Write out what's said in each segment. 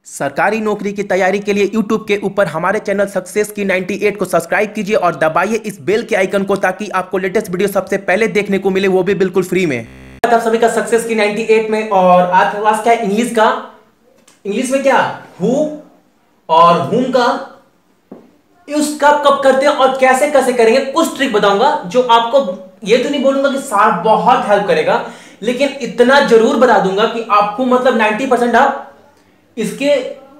सरकारी नौकरी की तैयारी के लिए YouTube के ऊपर हमारे चैनल सक्सेस की 98 को सब्सक्राइब कीजिए और दबाइए इस बेल के आइकन को ताकि आपको लेटेस्ट वीडियो सबसे पहले देखने को मिले, वो भी बिल्कुल फ्री में। आप सभी का सक्सेस की 98 में। और आज का क्लास क्या है? इंग्लिश का। इंग्लिश में क्या हु और हुम का यूज कब कब करते हैं और कैसे कैसे करेंगे, कुछ ट्रिक बताऊंगा जो आपको, ये तो नहीं बोलूंगा कि साथ बहुत हेल्प करेगा, लेकिन इतना जरूर बता दूंगा कि आपको मतलब 90% आप इसके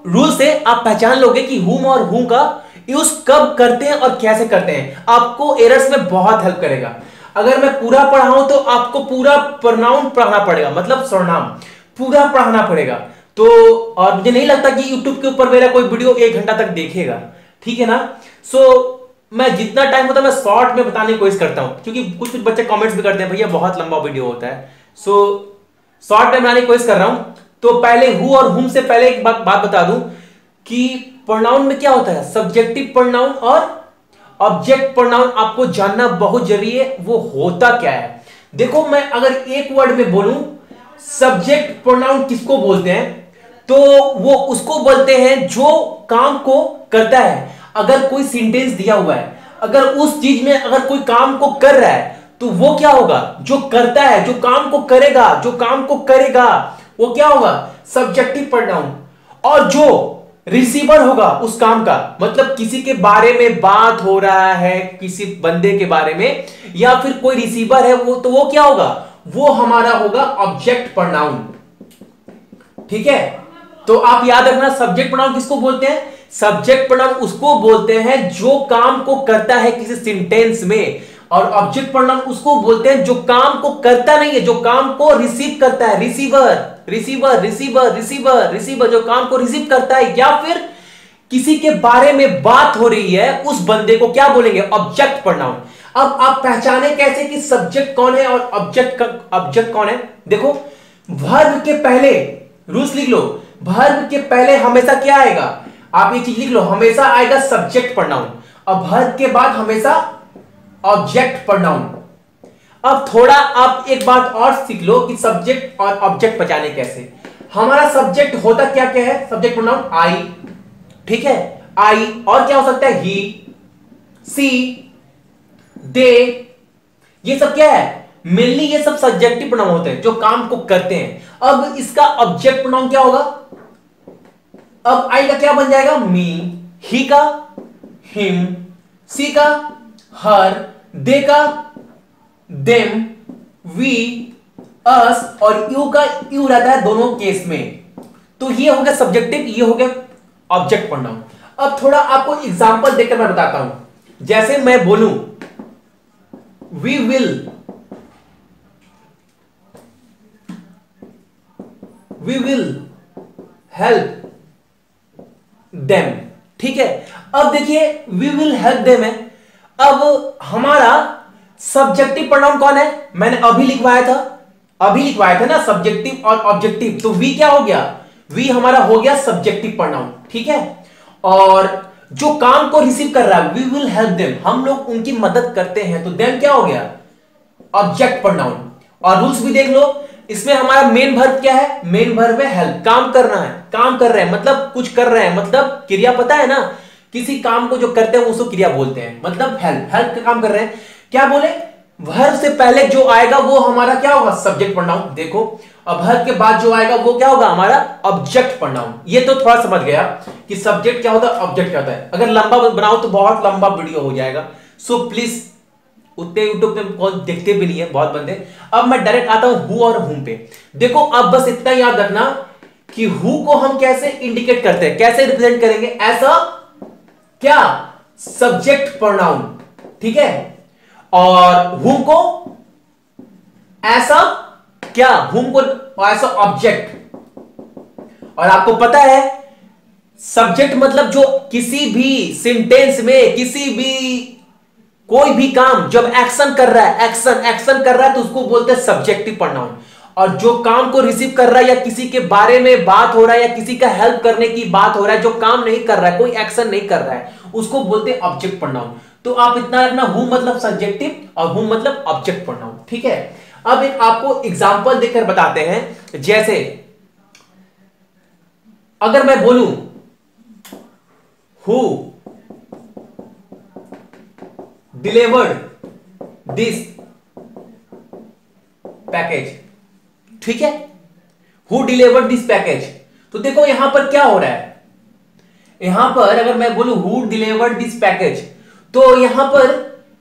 रूल से आप पहचान लोगे कि हुम और हु का यूज कब करते हैं और कैसे करते हैं। आपको एरर्स में बहुत हेल्प करेगा। अगर मैं पूरा पढ़ाऊं तो आपको पूरा प्रोनाउन पढ़ना पड़ेगा, मतलब सर्वनाम पूरा पढ़ाना पड़ेगा। तो और मुझे नहीं लगता कि YouTube के ऊपर मेरा कोई वीडियो 1 घंटा तक देखेगा, ठीक है ना। मैं जितना टाइम होता है मैं शॉर्ट में बताने की कोशिश करता हूं, क्योंकि कुछ कुछ बच्चे कमेंट्स भी करते हैं भैया बहुत लंबा वीडियो होता है। शॉर्ट में बनाने की कोशिश कर रहा हूं। तो पहले हु और हुम से पहले एक बात बता दूं कि प्रोनाउन में क्या होता है, सब्जेक्टिव प्रोनाउन और ऑब्जेक्ट प्रोनाउन आपको जानना बहुत जरूरी है। वो होता क्या है देखो, मैं अगर एक वर्ड में बोलूं सब्जेक्ट प्रोनाउन किसको बोलते हैं, तो वो उसको बोलते हैं जो काम को करता है। अगर कोई सेंटेंस दिया हुआ है, अगर उस चीज में अगर कोई काम को कर रहा है तो वो क्या होगा, जो करता है, जो काम को करेगा, जो काम को करेगा वो क्या होगा, सब्जेक्टिव प्रोनाउन। और जो रिसीवर होगा उस काम का, मतलब किसी के बारे में बात हो रहा है, किसी बंदे के बारे में, या फिर कोई रिसीवर है वो, तो वो क्या होगा, वो हमारा होगा ऑब्जेक्ट प्रोनाउन। ठीक है, तो आप याद रखना सब्जेक्ट प्रोनाउन किसको बोलते हैं, सब्जेक्ट प्रोनाउन उसको बोलते हैं जो काम को करता है किसी सेंटेंस में, और ऑब्जेक्ट प्रोनाउन उसको बोलते हैं जो काम को करता नहीं है, जो काम को रिसीव करता है, receiver receiver receiver receiver receiver, जो काम को रिसीव करता है, या फिर किसी के बारे में बात हो रही है उस बंदे को क्या बोलेंगे, ऑब्जेक्ट प्रोनाउन। अब आप पहचाने कैसे कि सब्जेक्ट कौन है और ऑब्जेक्ट कौन है। देखो वर्ब के पहले रूल्स लिख लो, वर्ब के पहले हमेशा क्या आएगा, आप ये चीज लिख लो, हमेशा आएगा सब्जेक्ट प्रोनाउन, और वर्ब के बाद हमेशा ऑब्जेक्ट प्रोनाउन। अब थोड़ा आप एक बात और सीख लो कि सब्जेक्ट और ऑब्जेक्ट पहचाने कैसे। हमारा सब्जेक्ट होता क्या क्या है, सब्जेक्ट प्रोनाउन आई, ठीक है, आई, और क्या हो सकता है, ही, सी, दे, ये सब क्या है, मेनली ये सब सब्जेक्टिव प्रोनाउन होते हैं जो काम को करते हैं। अब इसका ऑब्जेक्ट प्रोनाउन क्या होगा, अब आई का क्या बन जाएगा, मी, ही का हिम, सी का हर, दे का देम, वी, अस, और यू का यू रहता है दोनों केस में। तो ये हो गया सब्जेक्टिव, ये हो गया ऑब्जेक्ट प्रोनाउन। अब थोड़ा आपको एग्जांपल देकर मैं बताता हूं। जैसे मैं बोलूं वी विल हेल्प देम, ठीक है। अब देखिए वी विल हेल्प देम है, अब हमारा सब्जेक्टिव प्रोनाउन कौन है, मैंने अभी लिखवाया था ना सब्जेक्टिव और ऑब्जेक्टिव, तो वी क्या हो गया, वी हमारा हो गया सब्जेक्टिव प्रोनाउन, ठीक है। और जो काम को रिसीव कर रहा है, वी विल हेल्प देम, हम लोग उनकी मदद करते हैं, तो देम क्या हो गया, ऑब्जेक्ट प्रोनाउन। और रूल्स भी देख लो, इसमें हमारा मेन वर्ब क्या है, मेन वर्ब है हेल्प, काम करना है, काम कर रहे हैं मतलब कुछ कर रहे हैं, मतलब क्रिया, पता है ना, किसी काम को जो करते हैं उसको क्रिया बोलते हैं, मतलब हेल्प, हेल्प का काम कर रहे हैं। क्या बोले, वर्ब से पहले जो आएगा वो हमारा क्या होगा, सब्जेक्ट प्रोनाउन। देखो अब वर्ब के बाद जो आएगा वो क्या होगा, हमारा ऑब्जेक्ट प्रोनाउन। ये तो थोड़ा समझ गया कि सब्जेक्ट क्या होता है, ऑब्जेक्ट क्या होता है। अगर लंबा बनाओ तो बहुत लंबा वीडियो हो जाएगा, सो प्लीज, उतने यूट्यूब पे कौन देखते भी नहीं है बहुत बंदे। अब मैं डायरेक्ट आता हूं हु और हुम पे। देखो अब बस इतना याद रखना कि हु को हम कैसे इंडिकेट करते हैं, कैसे रिप्रेजेंट करेंगे, ऐसा क्या, सब्जेक्ट प्रोनाउन, ठीक है। और हुम को ऐसा क्या, हुम को ऐसा ऑब्जेक्ट। और आपको पता है सब्जेक्ट मतलब जो किसी भी सेंटेंस में, किसी भी कोई भी काम जब एक्शन कर रहा है, एक्शन कर रहा है तो उसको बोलते हैं सब्जेक्टिव प्रोनाउन। और जो काम को रिसीव कर रहा है, या किसी के बारे में बात हो रहा है, या किसी का हेल्प करने की बात हो रहा है, जो काम नहीं कर रहा है, कोई एक्शन नहीं कर रहा है, उसको बोलते हैं ऑब्जेक्ट प्रोनाउन। तो आप इतना रखना, हु मतलब सब्जेक्टिव और हुम मतलब ऑब्जेक्ट प्रोनाउन, ठीक है। अब एक आपको एग्जांपल देकर बताते हैं, जैसे अगर मैं बोलूं हु डिलीवर्ड दिस पैकेज, ठीक है, हु डिलीवर्ड दिस पैकेज, तो देखो यहां पर क्या हो रहा है, यहां पर अगर मैं बोलूं हु डिलीवर्ड दिस पैकेज, तो यहां पर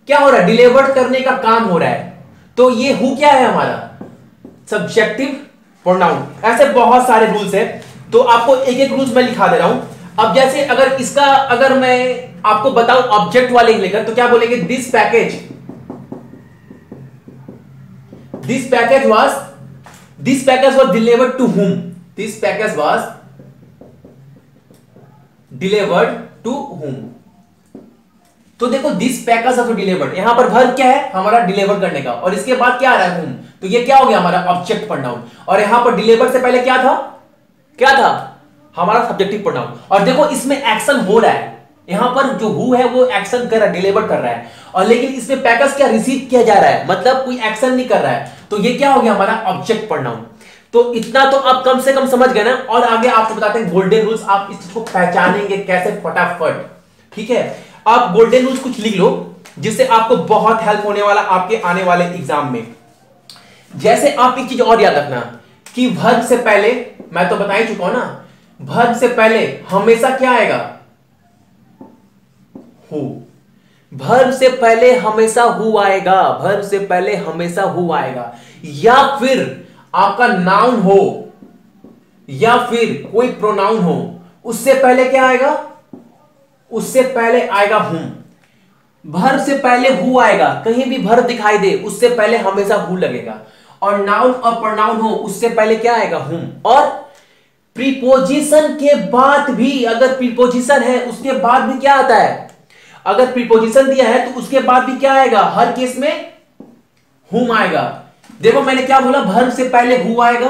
क्या हो रहा है, डिलीवर्ड करने का काम हो रहा है, तो ये हु क्या है हमारा सब्जेक्टिव प्रोनाउन। ऐसे बहुत सारे रूल्स है, तो आपको एक एक रूल्स मैं लिखा दे रहा हूं। अब जैसे अगर इसका अगर मैं आपको बताऊं ऑब्जेक्ट वाले ही लेकर, तो क्या बोलेंगे, this package was delivered to whom, this package was delivered to whom। तो देखो दिस पैकेज ऑफ डिलीवर्ड, यहां पर वर्ब क्या है हमारा डिलीवर करने का, और इसके बाद क्या आ रहा है whom, तो ये क्या हो गया हमारा ऑब्जेक्ट प्रोनाउन, और यहां पर डिलीवर से पहले क्या था हमारा सब्जेक्टिव प्रोनाउन। और देखो इसमें एक्शन हो रहा है, यहां पर जो हु है वो एक्शन कर रहा है, डिलीवर कर रहा है, और लेकिन इसमें पैकेज क्या रिसीव किया जा रहा है, मतलब कोई एक्शन नहीं कर रहा है, तो ये क्या हो गया हमारा ऑब्जेक्ट प्रोनाउन। तो इतना तो आप कम से कम समझ गए ना, और आगे आपको बताते हैं गोल्डन रूल्स, आप इस चीज को पहचानेंगे कैसे फटाफट, ठीक है। आप गोल्डन रूल्स कुछ लिख लो जिससे आपको बहुत हेल्प होने वाला आपके आने वाले एग्जाम में। जैसे आप एक चीज और याद रखना कि वर्ब से पहले, मैं तो बता ही चुका हूं ना, वर्ब से पहले हमेशा क्या आएगा, हु। वर्ब से पहले हमेशा हु आएगा, वर्ब से पहले हमेशा हु आएगा, या फिर आपका नाउन हो या फिर कोई प्रोनाउन हो, उससे पहले क्या आएगा, उससे पहले आएगा हुम। वर्ब से पहले हु आएगा, कहीं भी वर्ब दिखाई दे उससे पहले हमेशा हु लगेगा, और नाउन और प्रोनाउन हो उससे पहले क्या आएगा हुम। और प्रीपोजिशन के बाद भी, अगर प्रीपोजिशन है उसके बाद भी क्या आता है, अगर प्रीपोजिशन दिया है तो उसके बाद भी क्या आएगा, हर केस में हुम आएगा। देखो मैंने क्या बोला, वर्ब से पहले हु आएगा,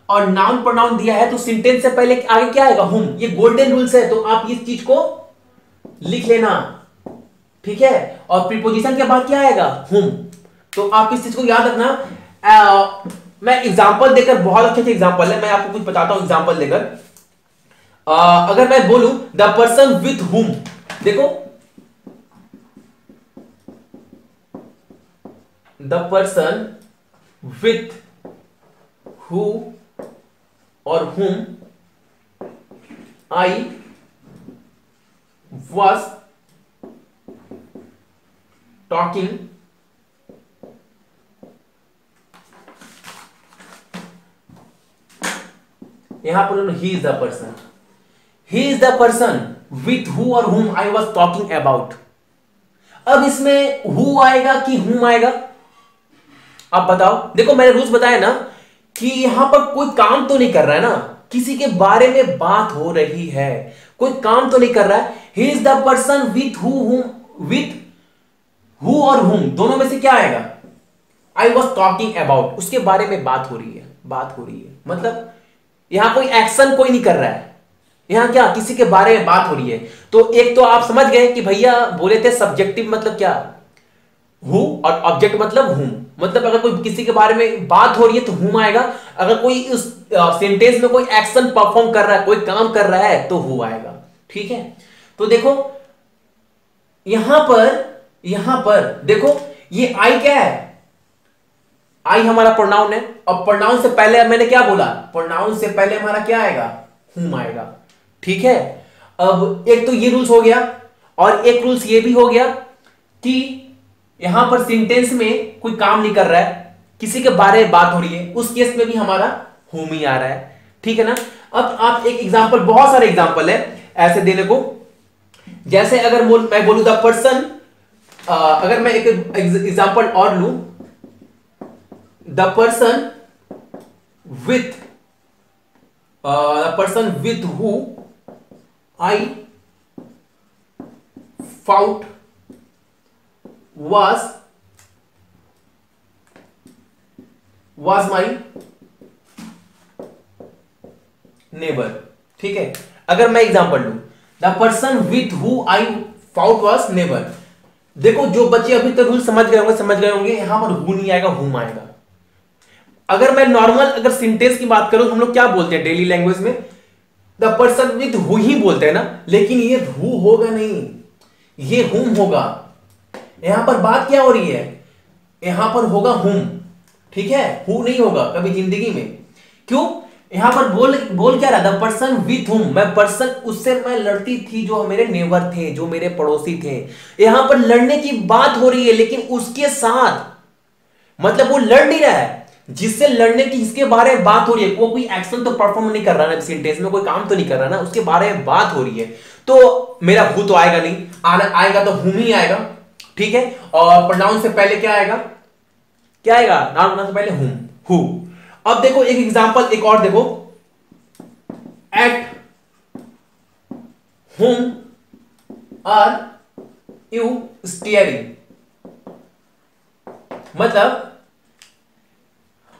और नाउन प्रोनाउन दिया है तो सेंटेंस से पहले आगे क्या आएगा, हुम। ये गोल्डन रूल्स है, तो आप इस चीज को लिख लेना, ठीक है। और प्रीपोजिशन के बाद क्या आएगा, हुम, तो आप इस चीज को याद रखना। मैं एग्जांपल देकर, बहुत अच्छे एग्जांपल है, मैं आपको कुछ बताता हूं एग्जांपल देकर। अगर मैं बोलूं द पर्सन विथ हुम, देखो द पर्सन विथ हु और whom I was talking यहां पर he is the person, he is the person with who और whom I was talking about। अब इसमें हु आएगा कि whom आएगा, आप बताओ। देखो मैंने रूल्स बताया ना कि यहां पर कोई काम तो नहीं कर रहा है ना, किसी के बारे में बात हो रही है, कोई काम तो नहीं कर रहा है। He is the person with who और whom दोनों में से क्या आएगा, आई वॉज टॉकिंग अबाउट, उसके बारे में बात हो रही है, मतलब यहां कोई एक्शन कोई नहीं कर रहा है, यहां क्या किसी के बारे में बात हो रही है। तो एक तो आप समझ गए कि भैया बोले थे सब्जेक्टिव मतलब क्या, हु, और ऑब्जेक्ट मतलब whom, मतलब अगर कोई किसी के बारे में बात हो रही है तो whom आएगा, अगर कोई उस सेंटेंस में कोई एक्शन परफॉर्म कर रहा है, कोई काम कर रहा है तो who आएगा, ठीक है। तो देखो यहां पर देखो ये आई क्या है, आई हमारा प्रोनाउन है, और प्रोनाउन से पहले मैंने क्या बोला, प्रोनाउन से पहले हमारा क्या आएगा, whom आएगा, ठीक है। अब एक तो ये रूल्स हो गया, और एक रूल्स ये भी हो गया कि यहां पर सेंटेंस में कोई काम नहीं कर रहा है, किसी के बारे में बात हो रही है, उस केस में भी हमारा whom ही आ रहा है, ठीक है ना। अब आप एक एग्जांपल, बहुत सारे एग्जांपल है ऐसे देने को, जैसे अगर मैं बोलूं द पर्सन, अगर मैं एक एग्जांपल और लूं, the person with who I fought was my neighbor, ठीक है। अगर मैं एग्जांपल लूं, the person with who I fought was neighbor, देखो जो बच्चे अभी तक रूल समझ गए होंगे यहां पर हु नहीं आएगा, whom आएगा। अगर मैं नॉर्मल अगर सिंटेंस की बात करूं, हम लोग क्या बोलते हैं डेली लैंग्वेज में, the person with who he बोलते हैं ना, लेकिन ये हु होगा नहीं, ये हुम होगा। यहां पर बात क्या हो रही है, यहां पर होगा हुम, ठीक है, हु नहीं होगा कभी जिंदगी में। क्यों, यहां पर बोल क्या रहा, द पर्सन विथ हुम, मैं पर्सन, उससे मैं लड़ती थी जो मेरे नेबर थे, जो मेरे पड़ोसी थे। यहां पर लड़ने की बात हो रही है, लेकिन उसके साथ, मतलब वो लड़ नहीं रहा है, जिससे लड़ने की इसके बारे में बात हो रही है, वो कोई एक्शन तो परफॉर्म नहीं कर रहा ना, सेंटेंस में कोई काम तो नहीं कर रहा ना, उसके बारे में बात हो रही है। तो मेरा हु तो आएगा नहीं, आएगा तो हुम ही आएगा, ठीक है। और प्रोनाउन से पहले क्या आएगा, क्या आएगा, नाउन से पहले हुम, हु। अब देखो एक एग्जांपल, एक और देखो, एट हुम आर यू स्टीयरिंग, मतलब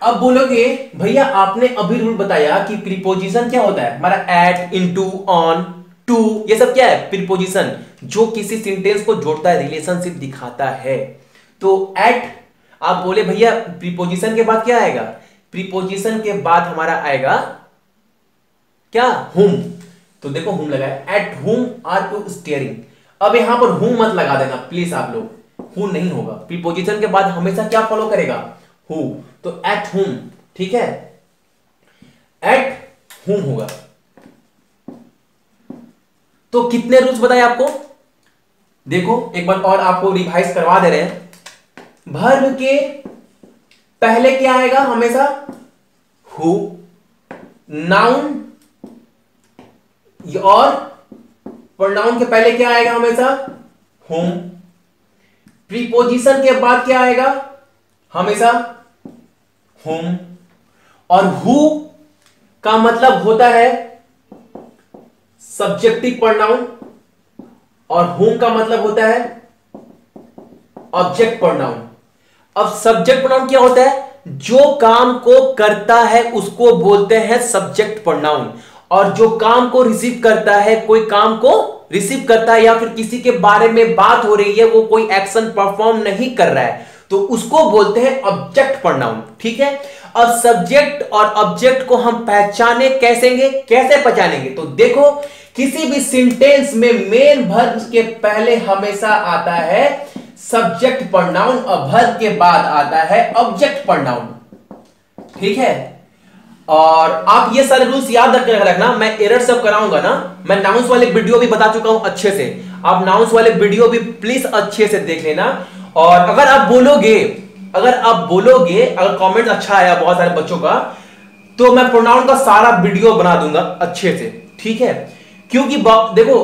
अब बोलोगे भैया आपने अभी रूल बताया कि प्रीपोजिशन क्या होता है हमारा, एट, इनटू, ऑन, टू, ये सब क्या है, प्रीपोजिशन, जो किसी सेंटेंस को जोड़ता है, रिलेशनशिप दिखाता है। तो एट, आप बोले भैया प्रीपोजिशन के बाद क्या आएगा, प्रीपोजिशन के बाद हमारा आएगा क्या, हुम। तो देखो हुम लगा है, एट हुम आर यू स्टीयरिंग। अब यहां पर हुम मत लगा देना प्लीज आप लोग, हु नहीं होगा, प्रीपोजिशन के बाद हमेशा क्या फॉलो करेगा, हु। तो एट हुम, ठीक है, एट हुम होगा। तो कितने रूल्स बताए आपको, देखो एक बार और आपको रिवाइज करवा दे रहे हैं। वर्ब के पहले क्या आएगा हमेशा, हु, नाउन और प्रोनाउन के पहले क्या आएगा हमेशा, हुम। प्रीपोजिशन के बाद क्या आएगा हमेशा, हुम। और हु का मतलब होता है सब्जेक्टिव प्रोनाउन, और हुम का मतलब होता है ऑब्जेक्ट प्रोनाउन। अब सब्जेक्ट प्रोनाउन क्या होता है, जो काम को करता है उसको बोलते हैं सब्जेक्ट प्रोनाउन, और जो काम को रिसीव करता है, कोई काम को रिसीव करता है या फिर किसी के बारे में बात हो रही है, वो कोई एक्शन परफॉर्म नहीं कर रहा है, तो उसको बोलते हैं ऑब्जेक्ट प्रोनाउन, ठीक है। अब सब्जेक्ट और ऑब्जेक्ट को हम पहचाने कैसे पहचानेंगे, तो देखो किसी भी सेंटेंस में मेन वर्ब के पहले हमेशा आता है सब्जेक्ट प्रोनाउन और वर्ब के बाद आता है ऑब्जेक्ट प्रोनाउन, ठीक है। और आप ये सारे रूल्स याद रखना, मैं एरर सब कराऊंगा ना, मैं नाउंस वाले वीडियो भी बता चुका हूं अच्छे से, आप नाउंस वाले वीडियो भी प्लीज अच्छे से देख लेना। और अगर आप बोलोगे, अगर कमेंट अच्छा आया बहुत सारे बच्चों का, तो मैं प्रोनाउन का सारा वीडियो बना दूंगा अच्छे से, ठीक है। क्योंकि देखो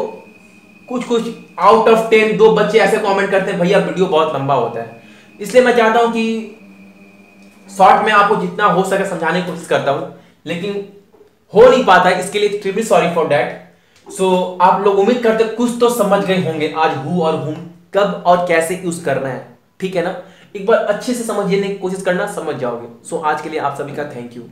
कुछ आउट ऑफ 10 2 बच्चे ऐसे कमेंट करते हैं भैया वीडियो बहुत लंबा होता है, इसलिए मैं चाहता हूं कि शॉर्ट में आपको जितना हो सके समझाने की कोशिश करता हूं, लेकिन हो नहीं पाता है, इसके लिए एक्सट्रीमली सॉरी फॉर दैट। सो आप लोग उम्मीद करते कुछ तो समझ गए होंगे आज हु और हुम कब और कैसे यूज करना है, ठीक है ना। एक बार अच्छे से समझने की कोशिश करना, समझ जाओगे। सो आज के लिए आप सभी का थैंक यू।